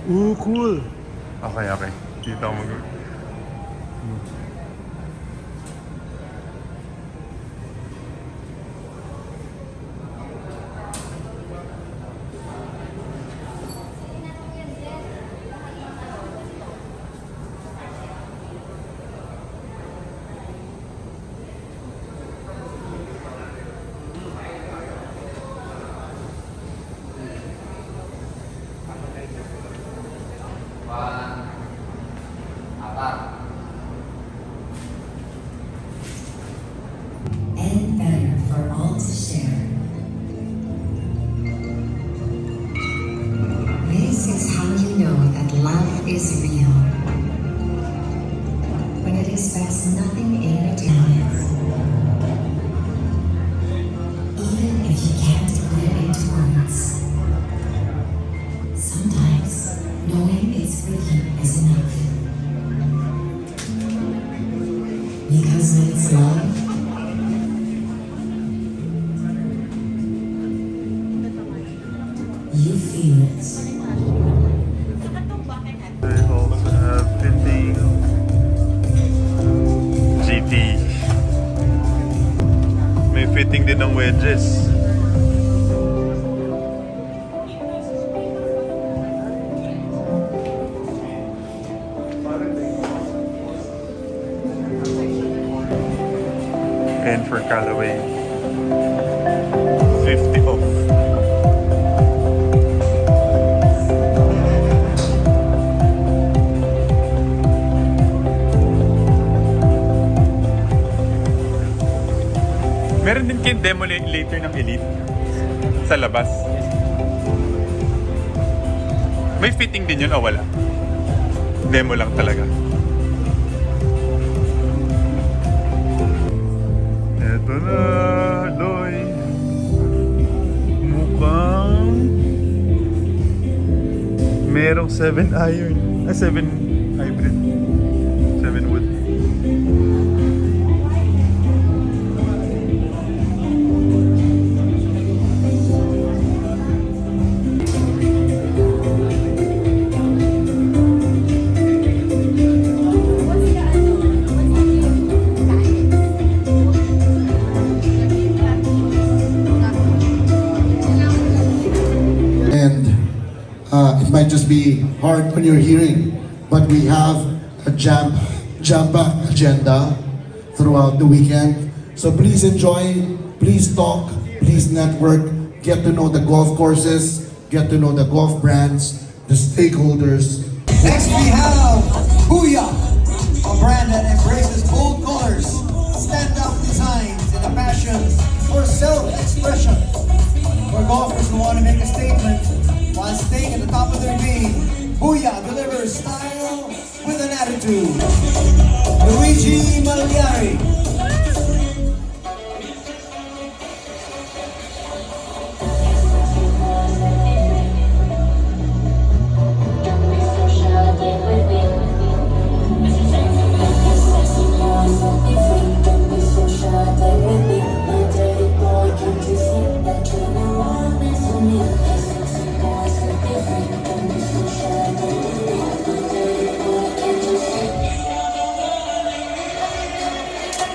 Ooh, cool. Okay, okay. Dito ako mag... And better for all to share. This is how you know that love is real. When it expects nothing in return. Even if you can't put it into words. Sometimes knowing it's with you is enough. Because when it's love, you feel it. They also have fitting GT. May fitting din ng wedges. And for Callaway, 50 off. Meron din kayo demo later ng Elite sa labas. May fitting din yun o wala? Demo lang talaga. Eto na, Loy. Mukhang merong 7 iron. 7 hybrid. 7 wood. It might just be hard when you're hearing, but we have a jam-packed agenda throughout the weekend. So please enjoy, please talk, please network, get to know the golf courses, get to know the golf brands, the stakeholders. Next we have Booyah, a brand that embraces bold colors, stand-out designs, and a passion for self-expression. For golfers who want to make a statement while staying at the top of their game, Booyah delivers style with an attitude. Luigi Malgari.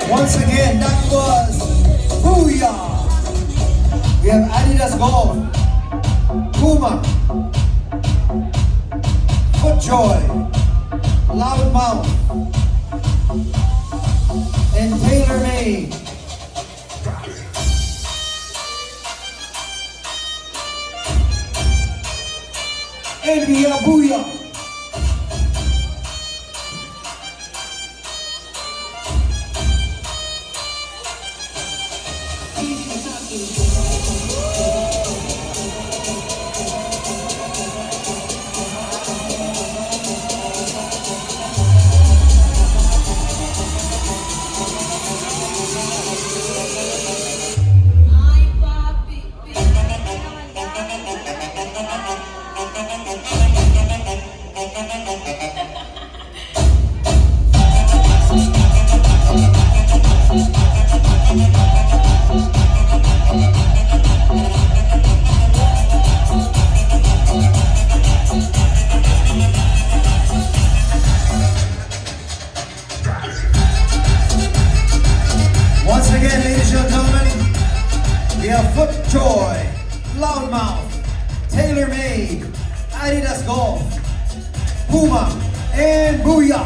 Once again, that was Booyah! We have Adidas Golf, Puma, FootJoy, Loudmouth, and TaylorMade. And we have Booyah! and Booyah!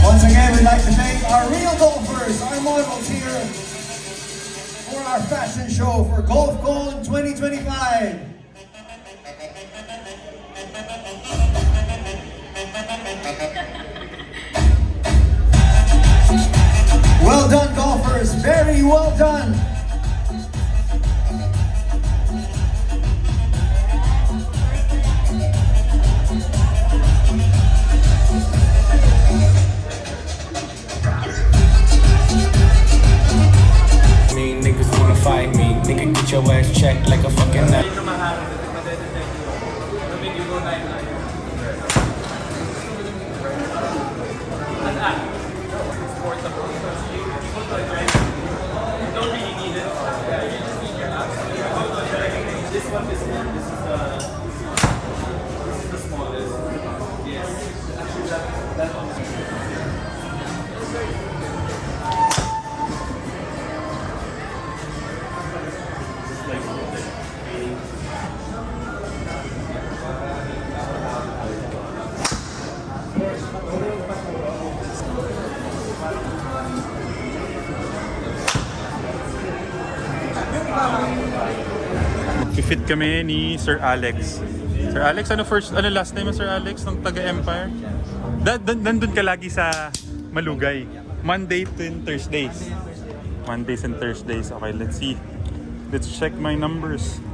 Once again, we'd like to thank our real golfers, our models here for our fashion show for GolfCon 2025. Well done, golfers. Very well done. Me niggas wanna fight me, nigga get your ass checked like a fucking nut. Fit kami ni Sir Alex. Sir Alex, ano last name mo, Sir Alex, ng taga-Empire? Nandun ka lagi sa Malugay. Monday and Thursdays. Mondays and Thursdays. Okay, let's see. Let's check my numbers.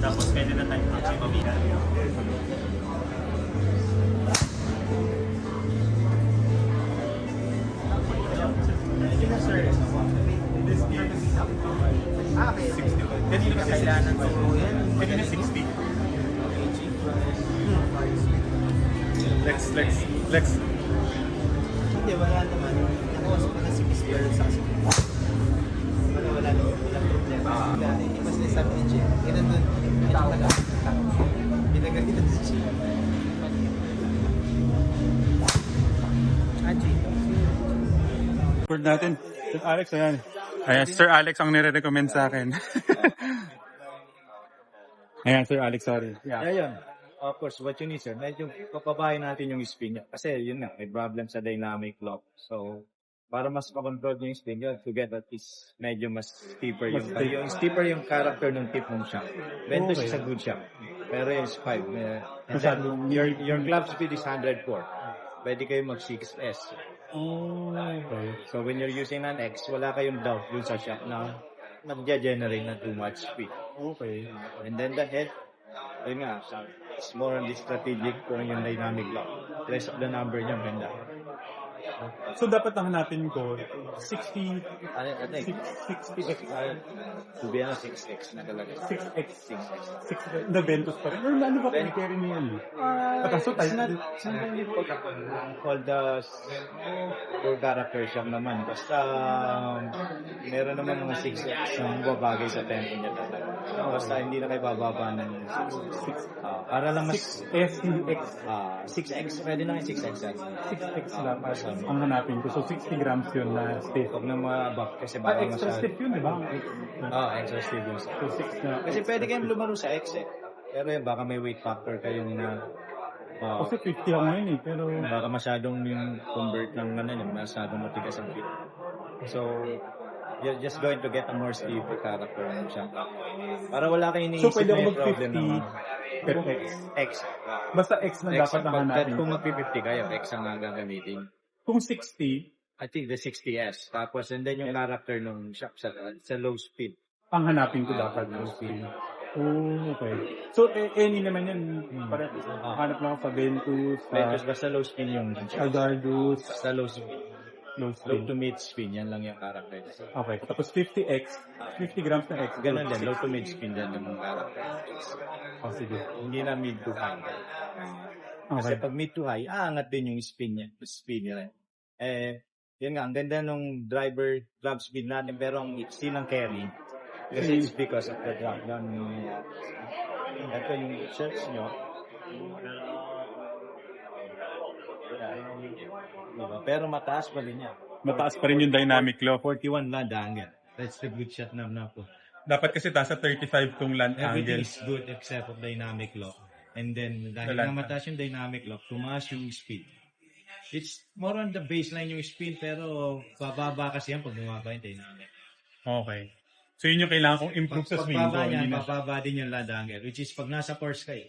Tapos pwede na tayo actually mabigat. Kanina kasi kailangan ko. Kanina 60. Lex. Hindi, wala naman. Nakuha ko na si Mr. Saksi. Wala problema. Mas na sabi ni Jim. Ito doon. Pinagagita si Jim. Record natin. Sir Alex, ayan. Ayan, Sir Alex ang nire-recommend sa akin. Ayan, Sir Alex, sorry. Yeah, yun. Of course, what you need, sir, medyo papabahin natin yung spin niya. Kasi yun nga, may problem sa dynamic lock. So, para mas makontrol niyo yung spin niya, to get at least medyo mas steeper yung, yung steeper yung character ng tip ng shot. Ventus is a good shot. Pero yung 5. And then, your club speed is 104. Pwede kayo mag 6S. Okay. So, when you're using an X, wala kayong doubt dun sa shot na nag-generate na too much speed. Okay. And then the head, yun nga, it's more on the strategic kung yung dynamic lock. Rest of the number niya, ganda. So, dapat hanapin ko 60, I think, 60X, to be honest, 6X na talaga. 6X, 6X. 6 na Ventus pa rin. Or ano ba kung carry niya yan? So, It's not something you call the core character siya naman. Basta, meron naman mga 6X na babagay sa tempo niya talaga. Basta hindi na kayo bababa ng 6X. Para lang mas 6X. 6X, pwede na yung 6X. 6X lang ang hanapin ko. So, 60 grams yun na stiff. Huwag na maabak kasi baka Extra masyado. stiff yun, di ba? Extra stiff yun. So, 6 na. Kasi pwede kayong lumaro sa X eh. Pero yun, baka may weight factor kayong na Kasi 50 ako ngayon eh, pero baka masyadong yung convert ng ano yun, masyadong matigas ang fit. So, you're just going to get a more stable character ng siya. Para wala kayong so iniisip pwede ako na yung mag problem 50 naman. per X. X. Basta X na X. dapat na hanapin. Kung mag-50 kayo, X ang gagamitin. Kung 60, I think the 60S. Tapos, and then yung character ng shop sa low speed. ang hanapin ko dapat ng speed. Oh, okay. So, any naman yan. Para hanap lang sa Ventus, Ventus, basta low spin yung Aldardus, basta low spin. low Low to spin. mid spin, yan lang yung character. Okay. Tapos 50x, 50 grams na X. Ganun din, low to mid spin yan yung character. Oh, sige. Hindi na mid to high. Kasi Okay. pag mid to high, aangat din yung spin niya. Spin niya rin. Yun nga, ang ganda nung driver club speed natin, pero ang iksi ng carry. Kasi it's because of the drop. Ito yung search nyo. Diba? Pero mataas pa rin yan. Mataas pa rin yung dynamic lock. 41 land angle. That's the good shot na po. Dapat kasi taas sa 35 tong land Everything angle. is good except of dynamic lock. And then, dahil Land na mataas yung dynamic lock, tumaas yung speed. It's more on the baseline yung speed, pero bababa kasi yan pag bumaba yung dynamic. Okay. So yun yung kailangan kong improve sa swing ko. Pagbaba Hindi niyan, na bababa din yung land angle, which is pag nasa course kayo,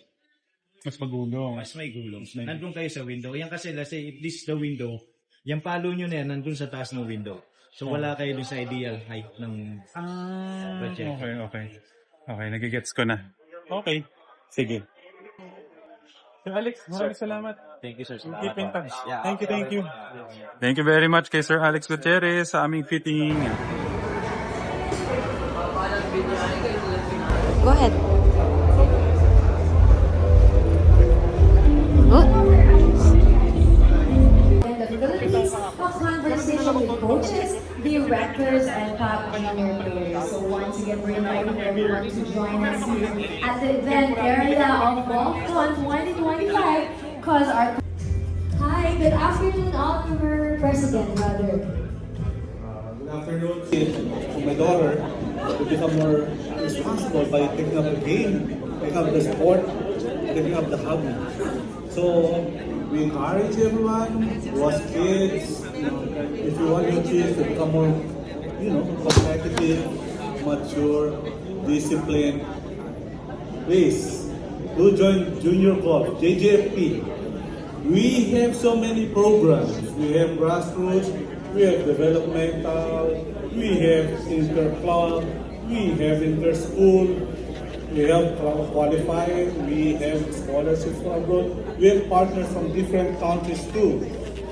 mas magulong. mas may gulong. Nandun kayo sa window. Yan kasi, let's say, if this is the window, yung palo nyo na yan, nandun sa taas ng window. So, wala kayo dun sa ideal height ng project. Okay. Okay, nagigets ko na. Okay. Sige. Sir Alex, maraming salamat. Thank you, sir. Keep in touch. Yeah. Thank you. Thank you very much kay Sir Alex Gutierrez sa aming fitting. Go ahead. Good. And the Philippines, a conversation with coaches, directors, and top junior players. So once again, we're inviting everyone to join us here at the event area of GolfCon 2025. Cause our Hi, good afternoon, Oliver, President, brother. Good afternoon to my daughter to become more responsible by picking up the game, picking up the sport, picking up the hobby. So we encourage everyone who has kids, if you want your kids to become more, competitive, mature, disciplined, please do join Junior Golf, JJFP. We have so many programs. We have grassroots, we have developmental, we have inter-club, we have inter-school, we have qualifying, we have scholarships from abroad, we have partners from different countries too,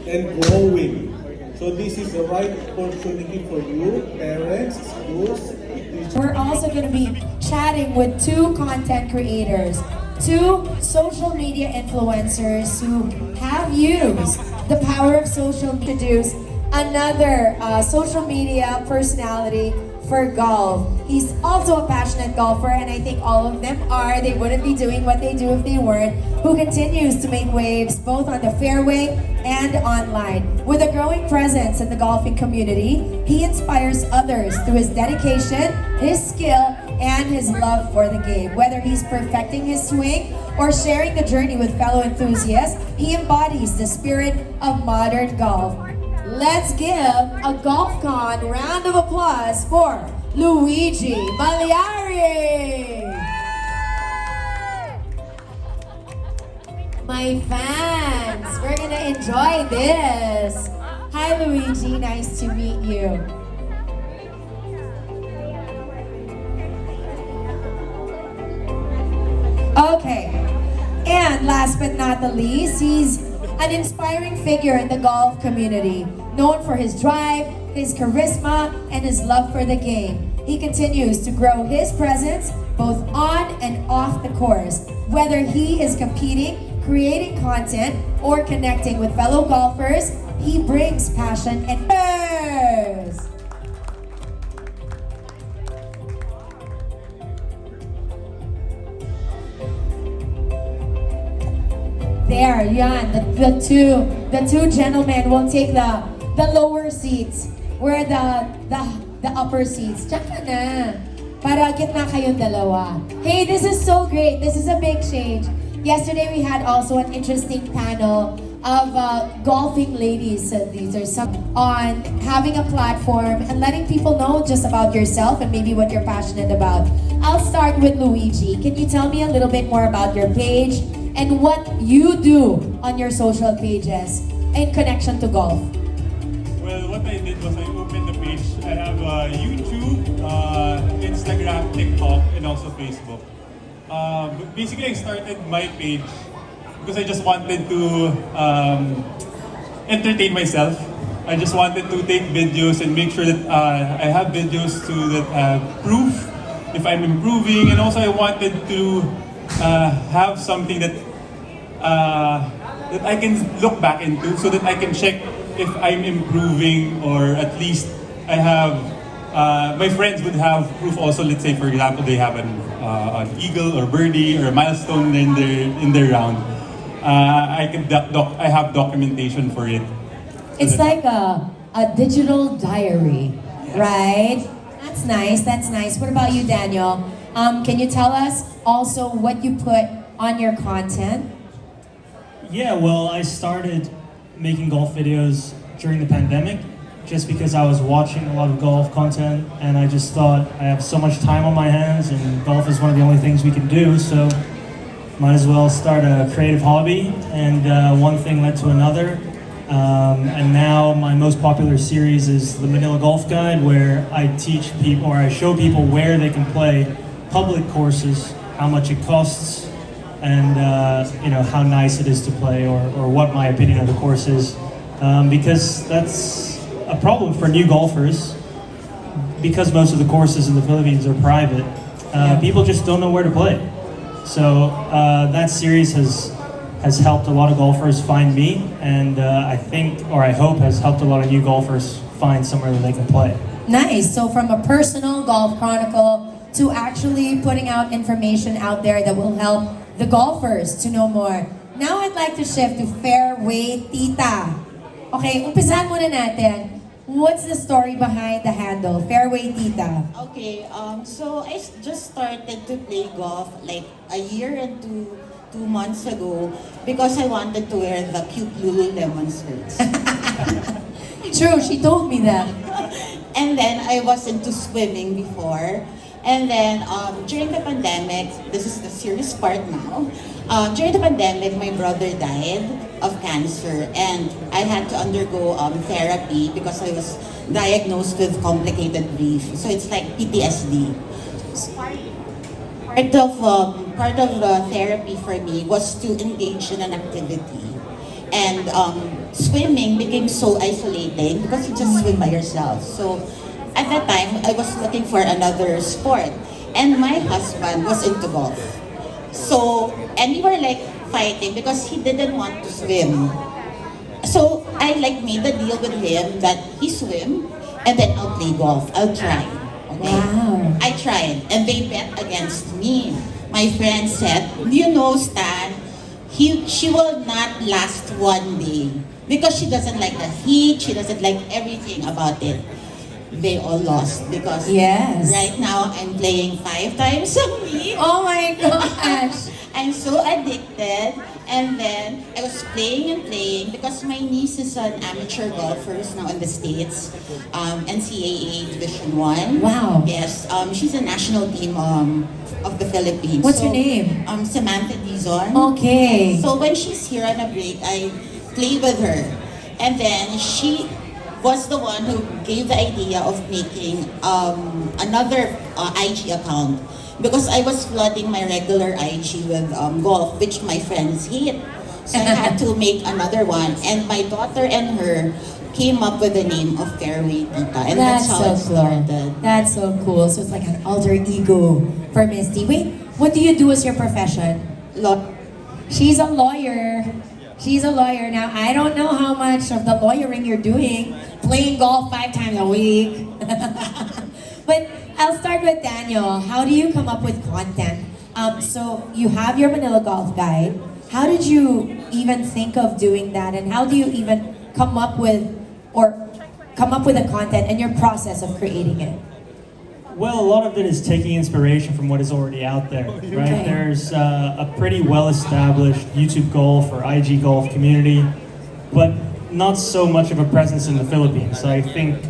and growing. So this is the right opportunity for you, parents, schools, teachers. We're also going to be chatting with two content creators, two social media influencers who have used the power of social media to introduce another social media personality for golf. He's also a passionate golfer, and I think all of them are. They wouldn't be doing what they do if they weren't. Who continues to make waves both on the fairway and online. With a growing presence in the golfing community, he inspires others through his dedication, his skill, and his love for the game. Whether he's perfecting his swing or sharing the journey with fellow enthusiasts, he embodies the spirit of modern golf. Let's give a GolfCon round of applause for Luigi Magliari! My fans, we're gonna enjoy this. Hi Luigi, nice to meet you. Okay, and last but not the least, he's an inspiring figure in the golf community, known for his drive, his charisma, and his love for the game. He continues to grow his presence both on and off the course, whether he is competing, creating content, or connecting with fellow golfers. He brings passion and cheers! There, yan. The two gentlemen will take the lower seats. We're the upper seats. Diyan ka na. Para gitna kayong dalawa. Hey, this is so great. This is a big change. Yesterday we had also an interesting panel of golfing ladies. These are some on having a platform and letting people know just about yourself and maybe what you're passionate about. I'll start with Luigi. Can you tell me a little bit more about your page and what you do on your social pages in connection to golf? Well, what I did was I opened the page. I have YouTube, Instagram, TikTok, and also Facebook. Basically, I started my page because I just wanted to entertain myself. I just wanted to take videos and make sure that I have videos to that proof if I'm improving, and also I wanted to have something that that I can look back into, so that I can check if I'm improving, or at least I have my friends would have proof also. Let's say, for example, they have an eagle or birdie or a milestone in their round. I have documentation for it. It's like a digital diary, right? That's nice, that's nice. What about you, Daniel? Can you tell us also what you put on your content? Yeah, well, I started making golf videos during the pandemic just because I was watching a lot of golf content, and I just thought I have so much time on my hands and golf is one of the only things we can do, so might as well start a creative hobby, and one thing led to another. And now my most popular series is the Manila Golf Guide, where I teach people, or I show people where they can play public courses, how much it costs, and you know, how nice it is to play, or what my opinion of the course is. Because that's a problem for new golfers, because most of the courses in the Philippines are private. People just don't know where to play. So that series has helped a lot of golfers find me, and I think, or I hope, has helped a lot of new golfers find somewhere that they can play. Nice. So from a personal golf chronicle to actually putting out information out there that will help the golfers to know more. Now I'd like to shift to Fairway Tita. Okay, umpisahan muna natin. What's the story behind the handle, Fairway Tita? Okay, so I just started to play golf like a year and two months ago because I wanted to wear the cute Lululemon shirts. True, she told me that. And then I was into swimming before. And then during the pandemic, this is the serious part now. During the pandemic, my brother died of cancer, and I had to undergo therapy because I was diagnosed with complicated grief. So it's like PTSD. Part of the therapy for me was to engage in an activity, and swimming became so isolating because you just swim by yourself. So at that time, I was looking for another sport, and my husband was into golf. So, and we were like fighting because he didn't want to swim. So I like made the deal with him that he swim, and then I'll play golf. I'll try. Okay? Wow. I tried, and they bet against me. My friend said, you know, Stan, she will not last one day because she doesn't like the heat. She doesn't like everything about it. They all lost because Yes. right now I'm playing 5 times a week. Oh my gosh. I'm so addicted. And then I was playing and playing because my niece is an amateur golfer now in the States, NCAA Division 1. Wow. Yes, she's a national team of the Philippines. What's her name? Samantha Dizon. Okay. So when she's here on a break, I play with her. And then she was the one who gave the idea of making another IG account, because I was flooding my regular IG with golf, which my friends hate. So I had to make another one, and my daughter and her came up with the name of Fairway Tita, and that's how it started. That's so cool. So it's like an alter ego for Misty. Wait, what do you do as your profession? She's a lawyer. She's a lawyer. Now, I don't know how much of the lawyering you're doing, playing golf 5 times a week. But I'll start with Daniel. How do you come up with content? So you have your Manila Golf Guide. How did you even think of doing that? And how do you even come up with the content and your process of creating it? Well, a lot of it is taking inspiration from what is already out there, right? Okay. There's a pretty well-established YouTube golf or IG golf community, but not so much of a presence in the Philippines. I think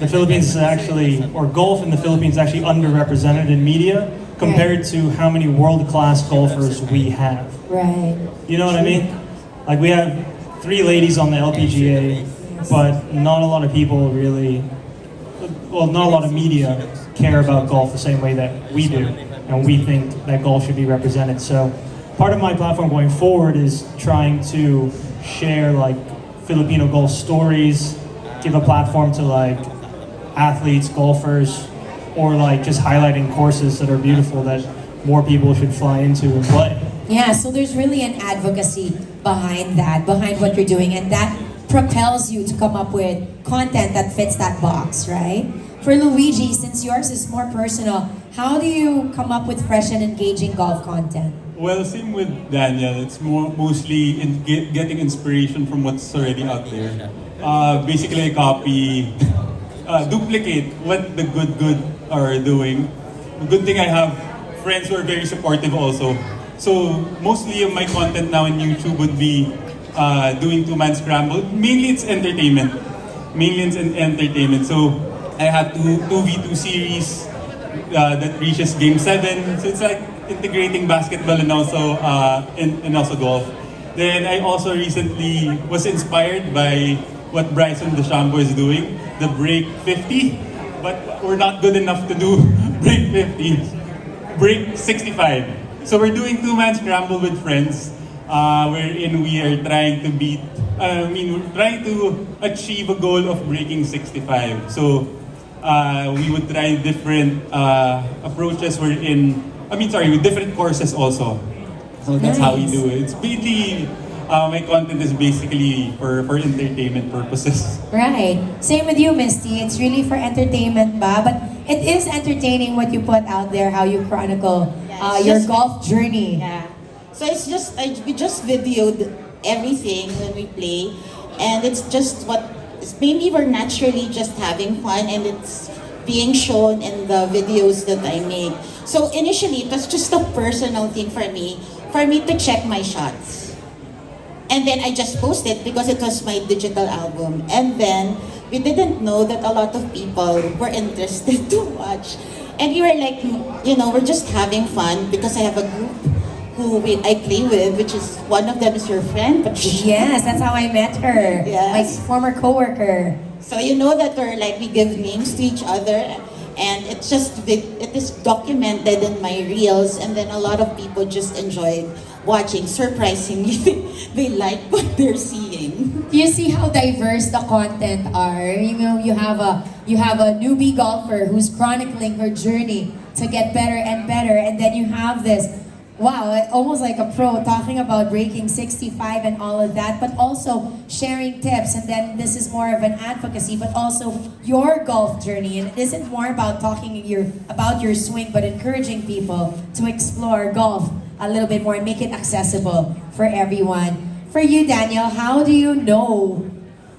the Philippines is actually, or golf in the Philippines is actually underrepresented in media compared to how many world-class golfers we have. Right. You know what I mean? Like, we have 3 ladies on the LPGA, but not a lot of people really, well, not a lot of media care about golf the same way that we do. and we think that golf should be represented. So part of my platform going forward is trying to share like Filipino golf stories, give a platform to like athletes, golfers, or like just highlighting courses that are beautiful that more people should fly into and play. Yeah, so there's really an advocacy behind that, behind what you're doing, and that propels you to come up with content that fits that box, right? For Luigi, since yours is more personal, how do you come up with fresh and engaging golf content? Well, same with Daniel. It's mostly getting inspiration from what's already out there. Basically, I copy, duplicate what the good are doing. The good thing I have friends who are very supportive also. So mostly of my content now on YouTube would be doing two-man scramble. Mainly it's entertainment. So I have 2v2 series that reaches game 7. So it's like integrating basketball and also golf. Then I also recently was inspired by what Bryson DeChambeau is doing, the break 50. But we're not good enough to do break 50. Break 65. So we're doing two-man scramble with friends, wherein we are trying to we're trying to achieve a goal of breaking 65. So we would try different approaches with different courses also. So that's how we do it. It's mainly, my content is basically for entertainment purposes. Right. Same with you, Misty. It's really for entertainment ba? But it is entertaining what you put out there, how you chronicle your golf journey. Yeah. So it's just, we just videoed everything when we play, and it's just maybe we're naturally just having fun, and it's being shown in the videos that I make. So initially, it was just a personal thing for me to check my shots. And then I just posted because it was my digital album. And then we didn't know that a lot of people were interested to watch. And we were like, we're just having fun because I have a group who I play with, which is one of them is your friend, Patricia. Yes, that's how I met her. Yes. My former coworker. So you know that we give names to each other, and it is documented in my reels, and then a lot of people just enjoyed watching. Surprisingly, they like what they're seeing. You see how diverse the content are. You have a newbie golfer who's chronicling her journey to get better and better, and then you have this, wow, almost like a pro talking about breaking 65 and all of that, but also sharing tips. And then this is more of an advocacy, but also your golf journey. And it isn't more about talking about your swing, but encouraging people to explore golf a little bit more and make it accessible for everyone. For you, Daniel, how do you know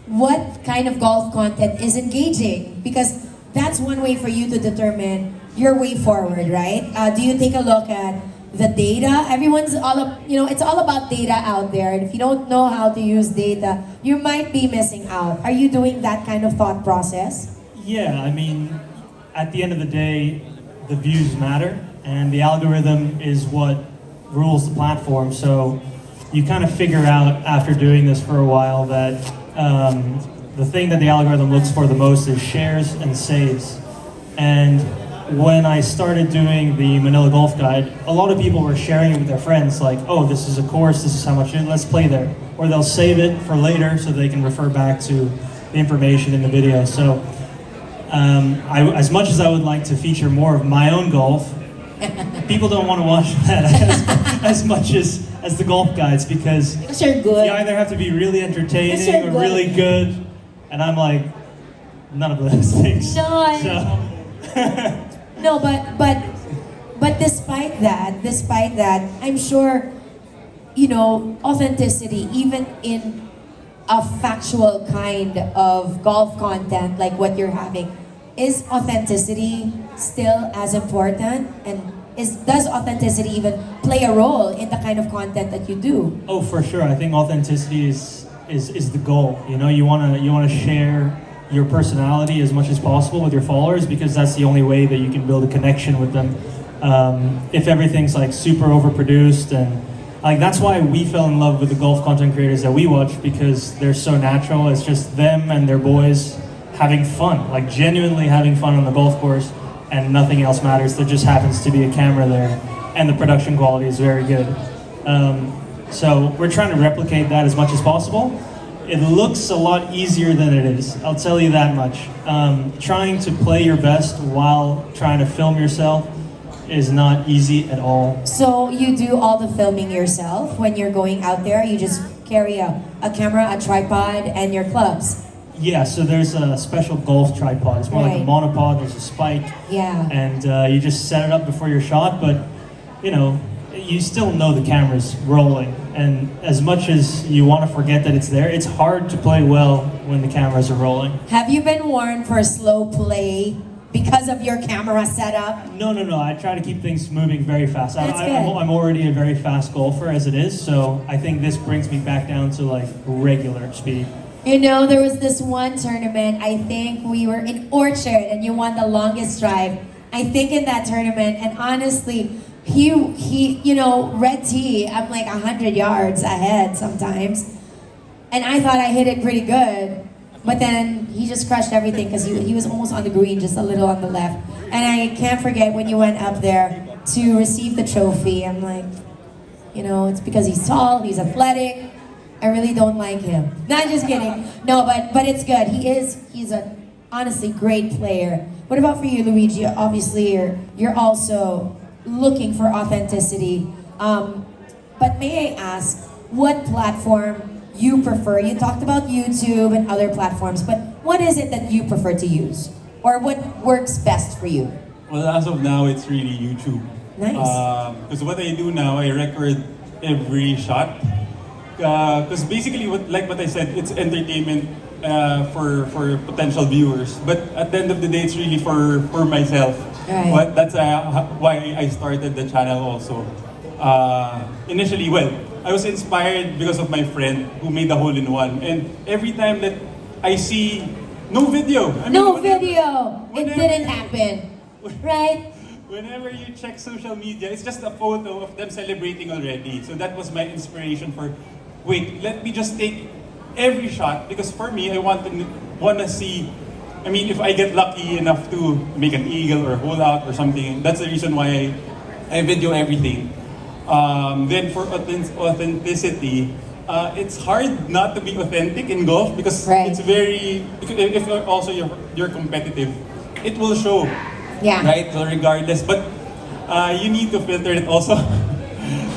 what kind of golf content is engaging? Because that's one way for you to determine your way forward, right? Do you take a look at the data? Everyone's it's all about data out there. And if you don't know how to use data, you might be missing out. Are you doing that kind of thought process? Yeah, I mean, at the end of the day, the views matter, and the algorithm is what rules the platform. So you kind of figure out after doing this for a while that the thing that the algorithm looks for the most is shares and saves. And when I started doing the Manila Golf Guide, a lot of people were sharing it with their friends, like, oh, this is a course, this is how much, let's play there. Or they'll save it for later so they can refer back to the information in the video. So as much as I would like to feature more of my own golf, people don't want to watch that as much as the golf guides, because you're good. You either have to be really entertaining or really good, and I'm like, none of those things. No, but despite that, I'm sure, authenticity, even in a factual kind of golf content like what you're having, is authenticity still as important? And does authenticity even play a role in the kind of content that you do? Oh, for sure. I think authenticity is the goal. You wanna share your personality as much as possible with your followers, because that's the only way that you can build a connection with them. If everything's like super overproduced, and like that's why we fell in love with the golf content creators that we watch, because they're so natural. It's just them and their boys having fun, like genuinely having fun on the golf course, and nothing else matters. There just happens to be a camera there, and the production quality is very good. So we're trying to replicate that as much as possible. It looks a lot easier than it is, I'll tell you that much. Trying to play your best while trying to film yourself is not easy at all. So you do all the filming yourself when you're going out there? You just carry a camera, a tripod, and your clubs? Yeah, so there's a special golf tripod. It's more like a Right. monopod, there's a spike. Yeah. And you just set it up before your shot, but you know, you still know the camera's rolling. And as much as you want to forget that it's there, it's hard to play well when the cameras are rolling. Have you been warned for slow play because of your camera setup? No, I try to keep things moving very fast. That's good. I'm already a very fast golfer as it is, so I think this brings me back down to like regular speed. You know, there was this one tournament, I think we were in Orchard and you won the longest drive, I think in that tournament, and honestly, he, you know, red tee, I'm like 100 yards ahead sometimes. And I thought I hit it pretty good, but then he just crushed everything because he was almost on the green, just a little on the left. And I can't forget when you went up there to receive the trophy, I'm like, you know, it's because he's tall, he's athletic. I really don't like him. Not just kidding. No, but it's good. He's a honestly great player. What about for you, Luigi? Obviously, you're also looking for authenticity. But may I ask, what platform you prefer? You talked about YouTube and other platforms, but what is it that you prefer to use? Or what works best for you? Well, as of now, it's really YouTube. Nice. Because what I do now, I record every shot. Because basically, like what I said, it's entertainment for potential viewers. But at the end of the day, it's really for myself. Right. But that's why I started the channel also. Initially, well, I was inspired because of my friend who made the hole-in-one. And every time that I see no video. I mean, No video! It didn't happen. Right? Whenever you check social media, it's just a photo of them celebrating already. So that was my inspiration for, wait, let me just take every shot, because for me, I want to see, I mean, if I get lucky enough to make an eagle or hole out or something, that's the reason why I video everything. Then for authenticity, it's hard not to be authentic in golf because it's very, if also you're competitive, it will show. Yeah. Right? So regardless, but you need to filter it also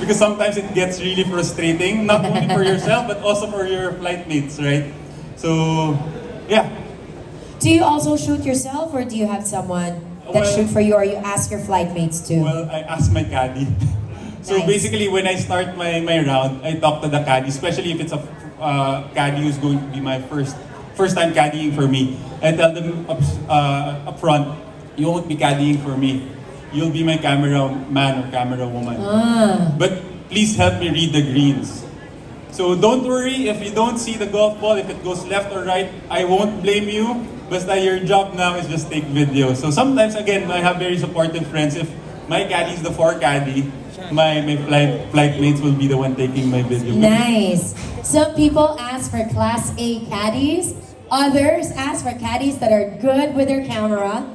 because sometimes it gets really frustrating, not only for yourself but also for your flight mates, right? So, yeah. Do you also shoot yourself, or do you have someone that shoot for you, or you ask your flight mates too? Well, I ask my caddy. So Nice. basically, when I start my round, I talk to the caddy, especially if it's a caddy who's going to be my first time caddying for me. I tell them up front, you won't be caddying for me. You'll be my cameraman or camera woman. But please help me read the greens. So don't worry if you don't see the golf ball, if it goes left or right, I won't blame you. Basta your job now is just take video. So sometimes, again, I have very supportive friends. If my caddy is the 4 caddy, my flight mates will be the one taking my video. Nice. Some people ask for Class A caddies. Others ask for caddies that are good with their camera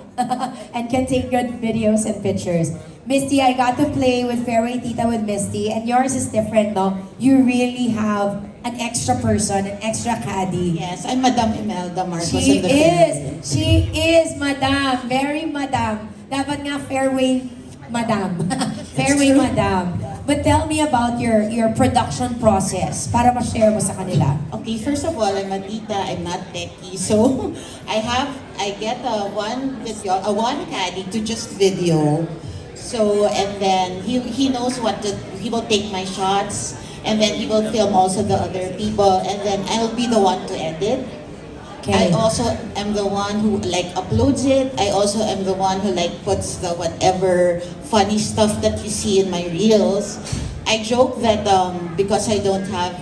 and can take good videos and pictures. Misty, I got to play with Fairway Tita with Misty, and yours is different, no? You really have an extra person, an extra caddy. Yes, I'm Madam Imelda Marcos. She of the is. She is, madam. Very madam. Dapat nga fairway madam. Fairway madam. But tell me about your production process para ma-share mo sa kanila. Okay, first of all, I'm a tita, I'm not techie. So, I get one caddy to just video. So, and then he knows he will take my shots, and then he will film also the other people, and then I'll be the one to edit. Okay. I also am the one who uploads it. I also am the one who puts the whatever funny stuff that you see in my reels. I joke that because I don't have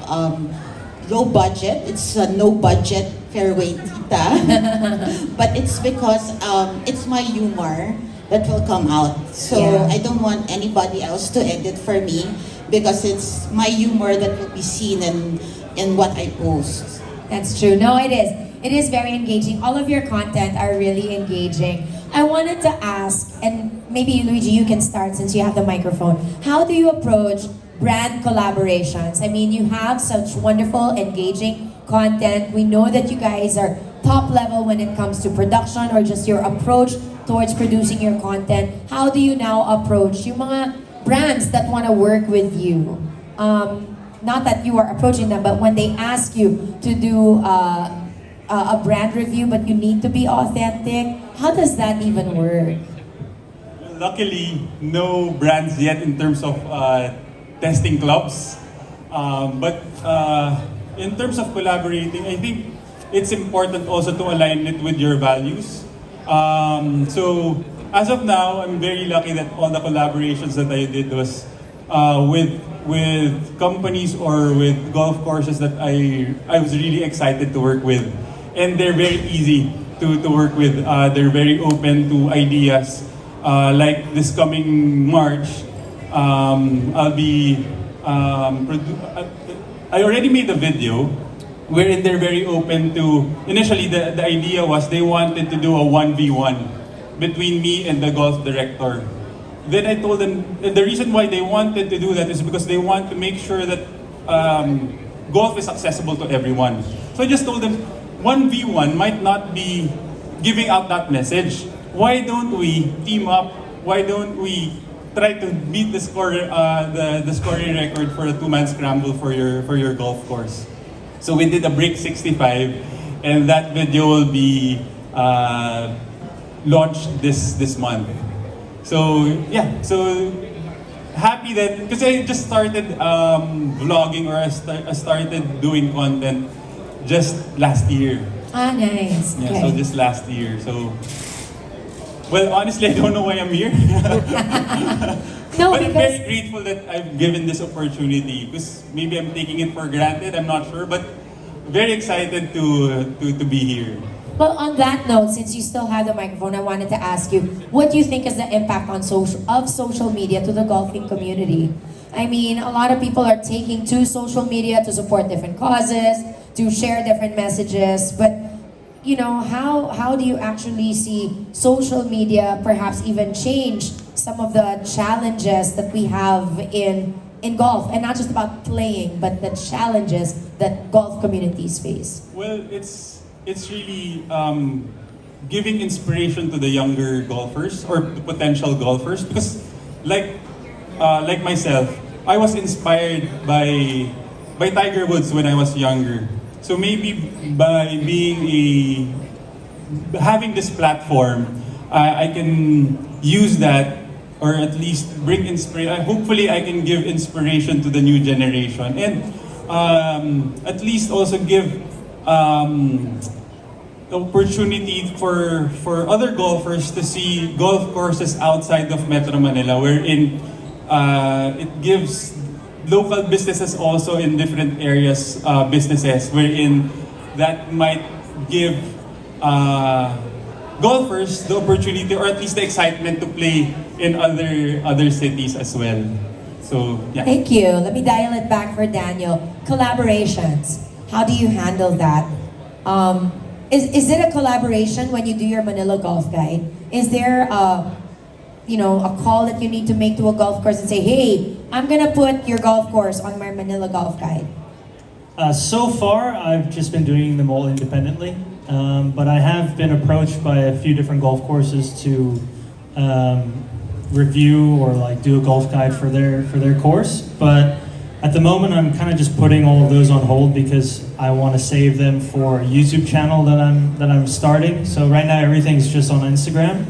low budget, it's a no budget fairway tita. But it's because it's my humor that will come out. So Yeah. I don't want anybody else to edit for me because it's my humor that will be seen in what I post. That's true. No, it is. It is very engaging. All of your content are really engaging. I wanted to ask, and maybe Luigi, you can start since you have the microphone. How do you approach brand collaborations? I mean, you have such wonderful, engaging content. We know that you guys are top level when it comes to production or just your approach towards producing your content. How do you now approach yung mga brands that want to work with you? Not that you are approaching them, but when they ask you to do a brand review, but you need to be authentic, how does that even work? Luckily, no brands yet in terms of testing clubs. But in terms of collaborating, I think it's important also to align it with your values. So as of now, I'm very lucky that all the collaborations that I did was with companies or with golf courses that I was really excited to work with. And they're very easy to work with. They're very open to ideas. Like this coming March, I'll be I already made a video wherein they're very open to, initially the idea was they wanted to do a 1v1 between me and the golf director. Then I told them the reason why they wanted to do that is because they want to make sure that golf is accessible to everyone. So I just told them 1v1 might not be giving out that message. Why don't we team up? Why don't we try to beat the scoring record for a two-man scramble for your golf course? So we did a break 65, and that video will be launched this month. So yeah, so happy that, because I just started vlogging, or I started doing content just last year. Ah, nice. Yeah, Okay. so just last year. So, well, honestly, I don't know why I'm here. No, But I'm very because grateful that I've given this opportunity, because maybe I'm taking it for granted, I'm not sure, but very excited to be here. well, on that note, since you still have the microphone, I wanted to ask you, what do you think is the impact on social media to the golfing community? I mean, a lot of people are taking to social media to support different causes, to share different messages, but you know, how do you actually see social media perhaps even change some of the challenges that we have in golf, and not just about playing, but the challenges that golf communities face? Well, it's really giving inspiration to the younger golfers or the potential golfers, because like myself, I was inspired by Tiger Woods when I was younger. So maybe by having this platform, I can use that, or at least bring inspiration. Hopefully, I can give inspiration to the new generation, and at least also give opportunity for other golfers to see golf courses outside of Metro Manila, wherein it gives local businesses also in different areas businesses, wherein that might give golfers the opportunity, or at least the excitement, to play in other cities as well. So yeah. Thank you. Let me dial it back for Daniel. Collaborations. How do you handle that? Is it a collaboration when you do your Manila Golf Guide? Is there a call that you need to make to a golf course and say, hey, I'm gonna put your golf course on my Manila Golf Guide? So far, I've just been doing them all independently, but I have been approached by a few different golf courses to review or like do a golf guide for their course. But at the moment, I'm kind of just putting all of those on hold because I want to save them for a YouTube channel that I'm starting. So right now, everything's just on Instagram.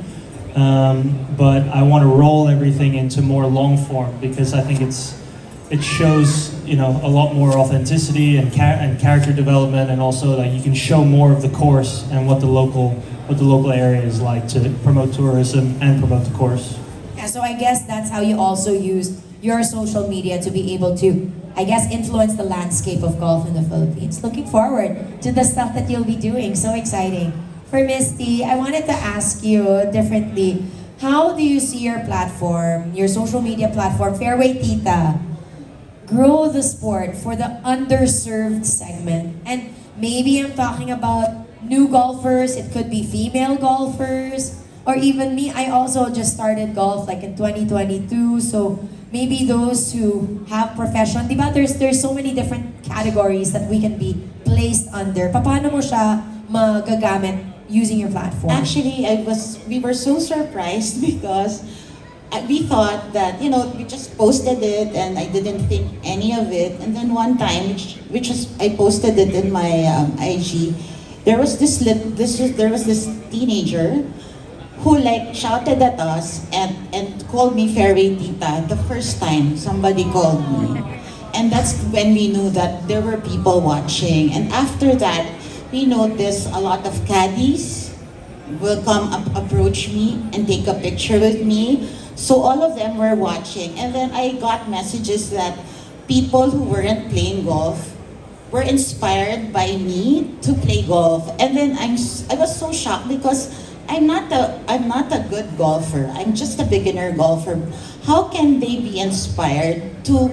But I want to roll everything into more long form because I think it shows a lot more authenticity and character development, and also like you can show more of the course and what the local area is like to promote tourism and promote the course. Yeah, so I guess that's how you also use your social media to be able to, I guess, influence the landscape of golf in the Philippines. Looking forward to the stuff that you'll be doing. So exciting. For Misty, I wanted to ask you differently. How do you see your platform, your social media platform, Fairway Tita, grow the sport for the underserved segment? And maybe I'm talking about new golfers, it could be female golfers. or even me, I also just started golf like in 2022. So maybe those who have profession, di ba? There's so many different categories that we can be placed under. Paano mo siya magagamit using your platform? Actually, we were so surprised because we thought that, we just posted it and I didn't think any of it. And then one time, I posted it in my IG, there was this teenager who like shouted at us and called me fairy tita the first time somebody called me. And that's when we knew that there were people watching. And after that, we noticed a lot of caddies will come approach me and take a picture with me. So all of them were watching. And then I got messages that people who weren't playing golf were inspired by me to play golf. And then I was so shocked because I'm not a good golfer. I'm just a beginner golfer. How can they be inspired to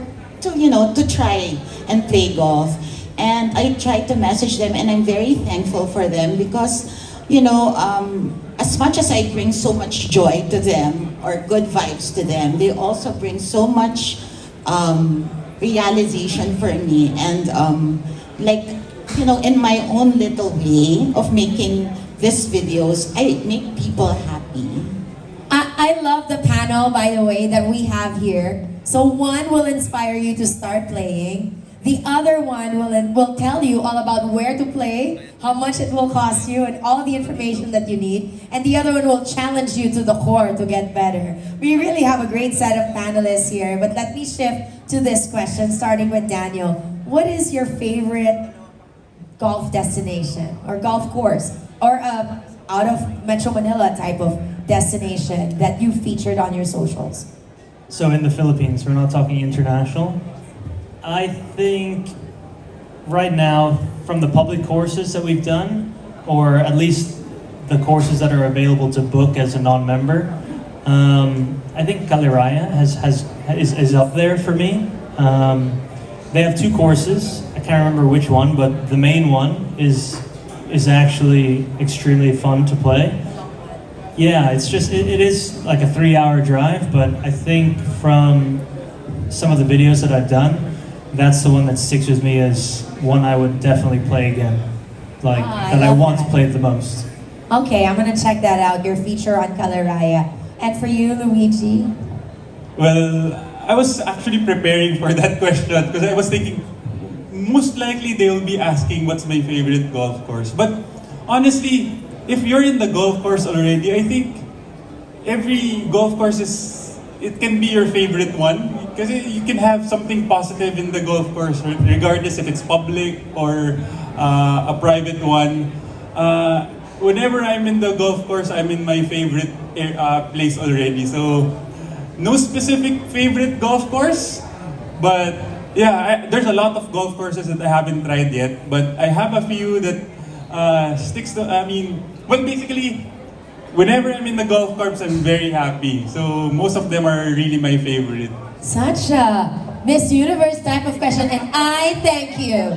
try and play golf? And I tried to message them, and I'm very thankful for them because, as much as I bring so much joy to them or good vibes to them, they also bring so much realization for me. And in my own little way of making these videos, I make people happy. I love the panel, by the way, that we have here. So one will inspire you to start playing. The other one will tell you all about where to play, how much it will cost you, and all the information that you need. And the other one will challenge you to the core to get better. We really have a great set of panelists here. But let me shift to this question, starting with Daniel. What is your favorite golf destination or golf course or out of Metro Manila type of destination that you featured on your socials? So in the Philippines, we're not talking international. I think right now, from the public courses that we've done, or at least the courses that are available to book as a non-member, I think Caliraya is up there for me. They have two courses. I can't remember which one, but the main one is actually extremely fun to play. Yeah, it is like a 3-hour drive, but I think from some of the videos that I've done, that's the one that sticks with me as one I would definitely play again. I want to play it the most. Okay, I'm gonna check that out, your feature on Caliraya. And for you, Luigi? Well, I was actually preparing for that question because I was thinking most likely they will be asking what's my favorite golf course. But honestly, if you're in the golf course already, I think every golf course it can be your favorite one because you can have something positive in the golf course regardless if it's public or a private one. Whenever I'm in the golf course, I'm in my favorite place already. So no specific favorite golf course, but yeah, there's a lot of golf courses that I haven't tried yet, but I have a few that sticks to, well, basically, whenever I'm in the golf course, I'm very happy. So most of them are really my favorite. Such a Miss Universe type of question, and I thank you.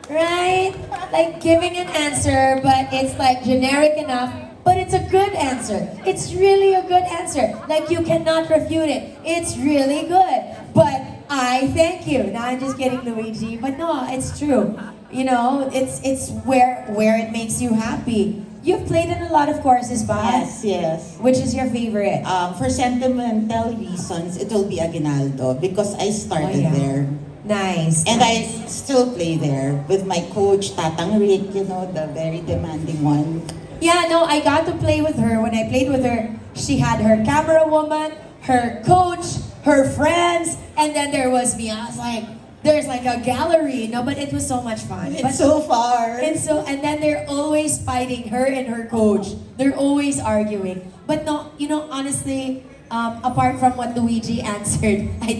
Right? Like giving an answer, but it's like generic enough, but it's a good answer. It's really a good answer. Like you cannot refute it. It's really good. But I thank you. Now I'm just kidding, Luigi. But no, it's true. It's where it makes you happy. You've played in a lot of courses, ba? Yes. Which is your favorite? For sentimental reasons, it will be Aguinaldo because I started there. Nice. And I still play there with my coach, Tatang Rick, the very demanding one. Yeah, no, I got to play with her. When I played with her, she had her camera woman, her coach, her friends, and then there was me. I was like, there's like a gallery, but it was so much fun. It's so far. And then they're always fighting, her and her coach. They're always arguing. But no, honestly, apart from what Luigi answered, I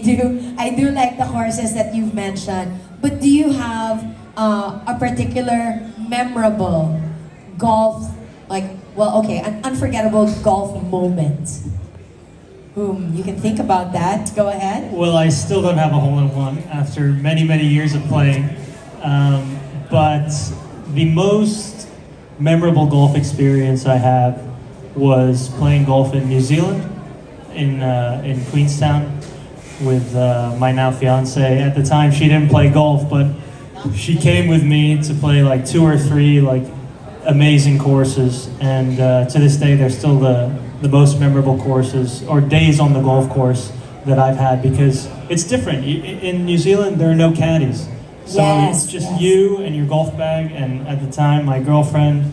do like the courses that you've mentioned. But do you have a particular memorable golf, an unforgettable golf moment? You can think about that. Go ahead. Well, I still don't have a hole-in-one after many, many years of playing. But the most memorable golf experience I have was playing golf in New Zealand, in Queenstown, with my now fiance. At the time, she didn't play golf, but she came with me to play like 2 or 3 like amazing courses, and to this day, they're still the most memorable courses or days on the golf course that I've had, because it's different. In New Zealand, there are no caddies. So Yes, it's just yes. you and your golf bag, and at the time, my girlfriend,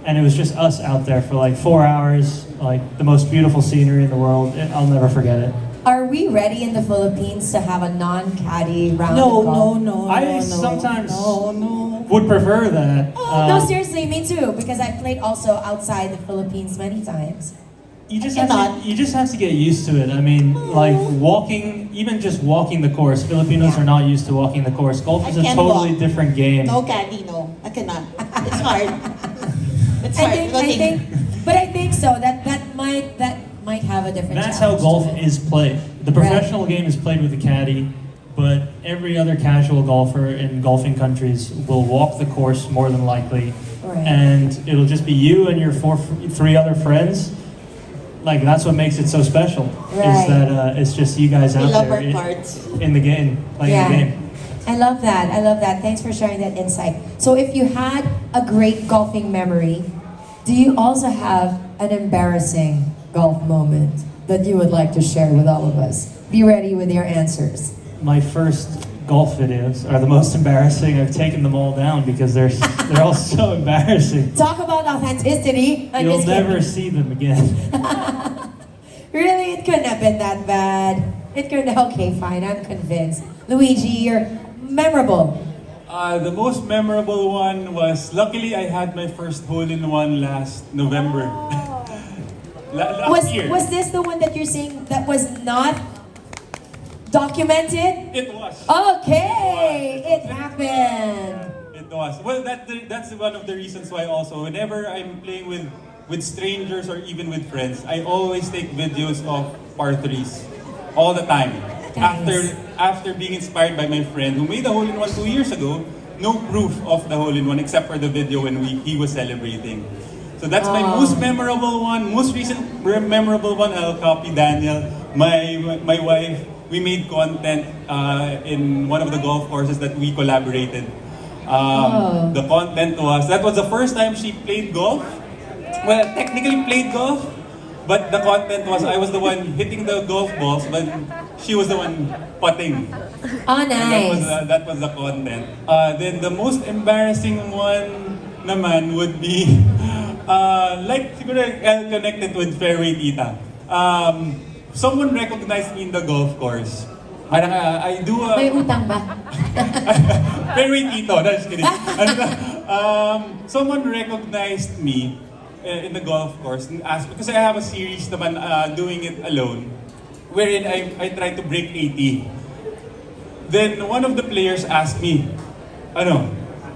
and it was just us out there for like 4 hours, like the most beautiful scenery in the world. I'll never forget it. Are we ready in the Philippines to have a non-caddy round No, of golf? no, no. I no, sometimes no. would prefer that. No, seriously, me too, because I've played also outside the Philippines many times. You just I have cannot. you just have to get used to it. I mean, like walking, even just walking the course. Filipinos are not used to walking the course. Golf I is a can't totally walk. different game. No, caddy, no. I cannot. It's hard. It's I hard. think, but I think so. That might have a different. That's how challenge golf to it. is played. The professional game is played with a caddy, but every other casual golfer in golfing countries will walk the course more than likely, Right. and it'll just be you and your 3 other friends. Like that's what makes it so special. Right. Is that it's just you guys We out love there our cards. in the game, playing the game. I love that. I love that. Thanks for sharing that insight. So if you had a great golfing memory, do you also have an embarrassing golf moment that you would like to share with all of us? Be ready with your answers. My first golf videos are the most embarrassing. I've taken them all down because they're all so embarrassing. Talk about authenticity. I'm You'll just never kidding. see them again. Really, it couldn't have been that bad. It couldn't. Okay, fine. I'm convinced. Luigi, you're memorable. The most memorable one was, luckily I had my first hole-in-one last November. Last year. Was this the one that you're saying that was not documented? It was. Okay, it happened. It was. Well, that's one of the reasons why also, whenever I'm playing with strangers or even with friends, I always take videos of par 3s all the time. Nice. After being inspired by my friend who made a hole-in-one 2 years ago, no proof of the hole-in-one except for the video when he was celebrating. So that's my most memorable one. Most recent memorable one, I'll copy Daniel. My wife, we made content in one of the golf courses that we collaborated. The content was, that was the first time she played golf. Well, technically played golf, but the content was I was the one hitting the golf balls, but she was the one putting. Oh, And nice. that was the content. Then the most embarrassing one naman would be, like siguro I'll connect it with Fairway Tita. Someone recognized me in the golf course. Parang I do a... May utang ba? Fairway Tito, no, just kidding. Someone recognized me in the golf course and asked, because I have a series naman doing it alone, wherein I try to break 80. Then one of the players asked me, ano,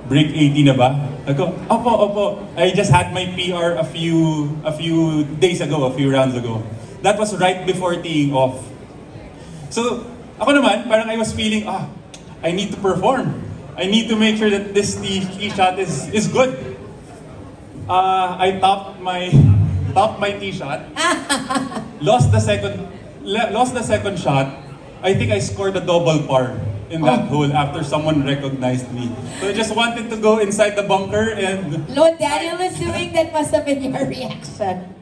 break 80 na ba? I go, opo. I just had my PR a few days ago, a few rounds ago. That was right before teeing off. So, ako naman, parang I was feeling, I need to perform. I need to make sure that this tee shot is good. I topped my tee shot. Lost the second shot. I think I scored a double par in that hole after someone recognized me. So I just wanted to go inside the bunker and What Daniel is doing, that must have been your reaction.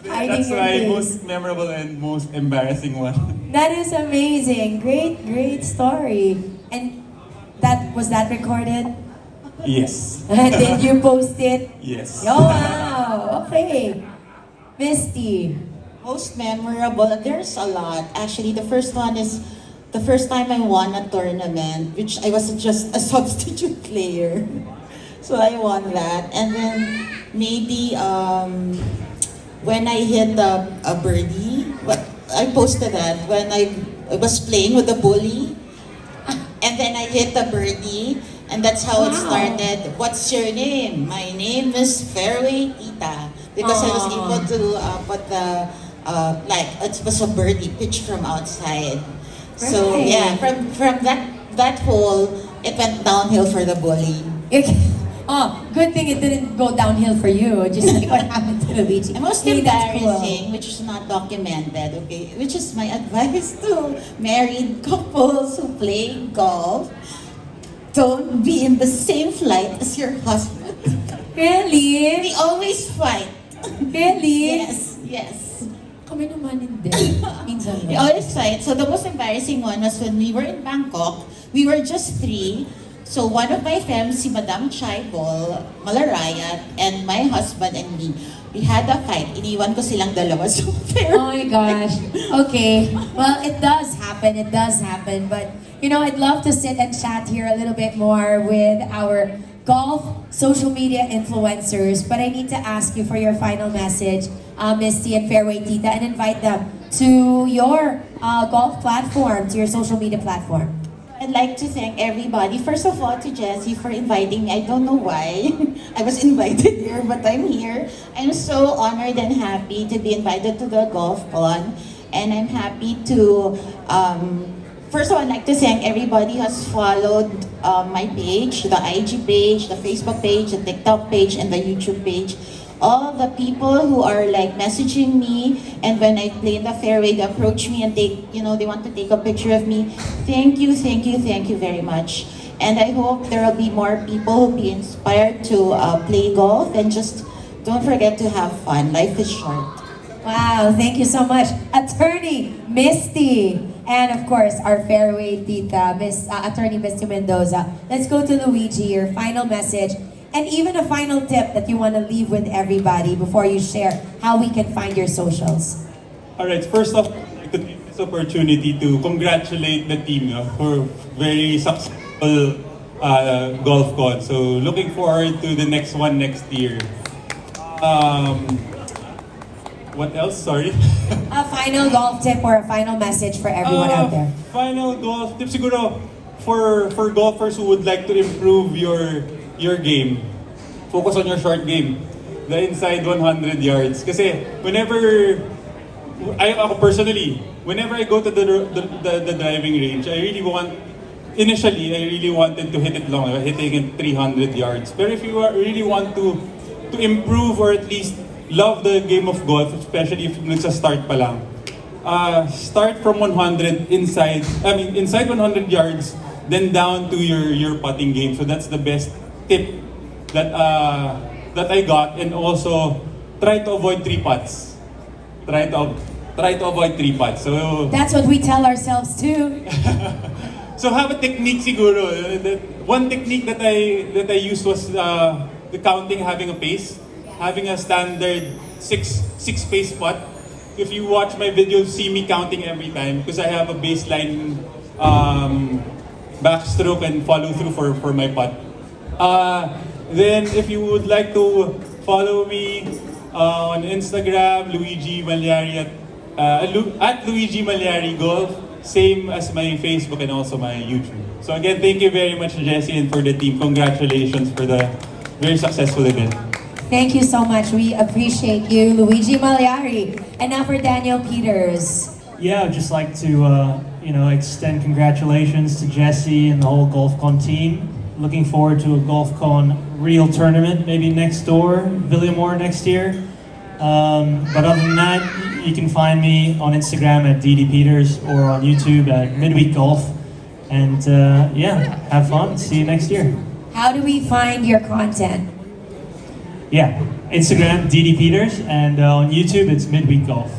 Hiding that's your my face. most memorable and most embarrassing one. That is amazing. Great story. And was that recorded? Yes. Did you post it? Yes. Oh, wow. Okay. Misty. Most memorable, there's a lot. Actually, the first one is the first time I won a tournament, which I was just a substitute player. So I won that. And then maybe when I hit a birdie, I posted that when I was playing with the bully. And then I hit a birdie, and that's how it started. What's your name? My name is Fairway Tita. Because I was able to put the, it was a birdie pitch from outside. So yeah, from that hole, it went downhill for the bully. Oh, good thing it didn't go downhill for you, just like what happened to Luigi. And most Hey, that's cool. embarrassing, which is not documented, okay, which is my advice to married couples who play golf. Don't be in the same flight as your husband. Really? We always fight. Really? Yes. Kami naman hindi. Minsan We lang. always fight. So the most embarrassing one was when we were in Bangkok. We were just 3. So one of my friends, si Madam Chaibol, Malarayat, and my husband and me, we had a fight. Iniwan ko silang dalawa. So fair. Oh my gosh. Okay. Well, it does happen. It does happen. But, you know, I'd love to sit and chat here a little bit more with our golf social media influencers. But I need to ask you for your final message, Misty and Fairway Tita, and invite them to your golf platform, to your social media platform. I'd like to thank everybody. First of all, to Jessie for inviting me. I don't know why I was invited here, but I'm here. I'm so honored and happy to be invited to the GolfCon. And I'm happy to, first of all, I'd like to thank everybody who has followed my page, the IG page, the Facebook page, the TikTok page, and the YouTube page. All the people who are like messaging me, and when I play in the fairway, they approach me and they want to take a picture of me. Thank you very much. And I hope there will be more people who be inspired to play golf, and just don't forget to have fun. Life is short. Wow, thank you so much. Attorney Misty. And of course, our fairway tita, Attorney Misty Mendoza. Let's go to Luigi, your final message. And even a final tip that you want to leave with everybody before you share how we can find your socials. Alright, first off, I'd like to take this opportunity to congratulate the team for very successful GolfCon. So looking forward to the next one next year. What else? Sorry. A final golf tip or a final message for everyone out there. Final golf tip siguro for golfers who would like to improve your game. Focus on your short game. The inside 100 yards. Kasi ako personally, whenever I go to the driving range, initially I really wanted to hit it long, hitting it 300 yards. But if you really want to improve or at least love the game of golf, especially if nagsa-start pa lang, start from 100 inside 100 yards, then down to your putting game. So that's the best tip that I got. And also try to avoid 3 putts. Try to avoid 3 putts. So that's what we tell ourselves too. so have a technique siguro. One technique that I used was the counting, having a pace, having a standard six pace putt. If you watch my video, see me counting every time because I have a baseline backstroke and follow through for my putt. Then if you would like to follow me on Instagram, Luigi Malyari at Luigi Malyari Golf, same as my Facebook and also my YouTube. So again, thank you very much, Jessie, and for the team. Congratulations for the very successful event. Thank you so much. We appreciate you, Luigi Malyari. And now for Daniel Peters. Yeah, I'd just like to extend congratulations to Jesse and the whole GolfCon team. Looking forward to a GolfCon real tournament, maybe next door, Villamore next year. But other than that, you can find me on Instagram at ddpeters or on YouTube at Midweek Golf. And have fun. See you next year. How do we find your content? Yeah, Instagram, ddpeters, and on YouTube, it's Midweek Golf.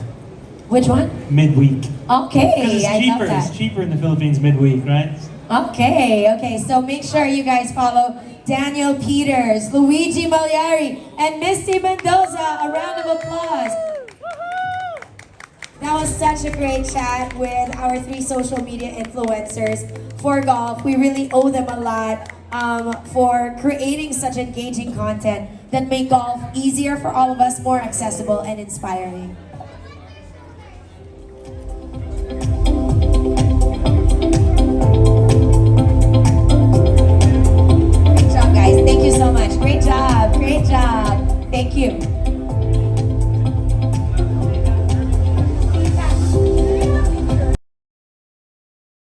Which one? Midweek. Okay, Because I love that. it's cheaper in the Philippines midweek, right? Okay, so make sure you guys follow Daniel Peters, Luigi Malyari, and Misty Mendoza. A round of applause. That was such a great chat with our 3 social media influencers for golf. We really owe them a lot for creating such engaging content that make golf easier for all of us, more accessible and inspiring.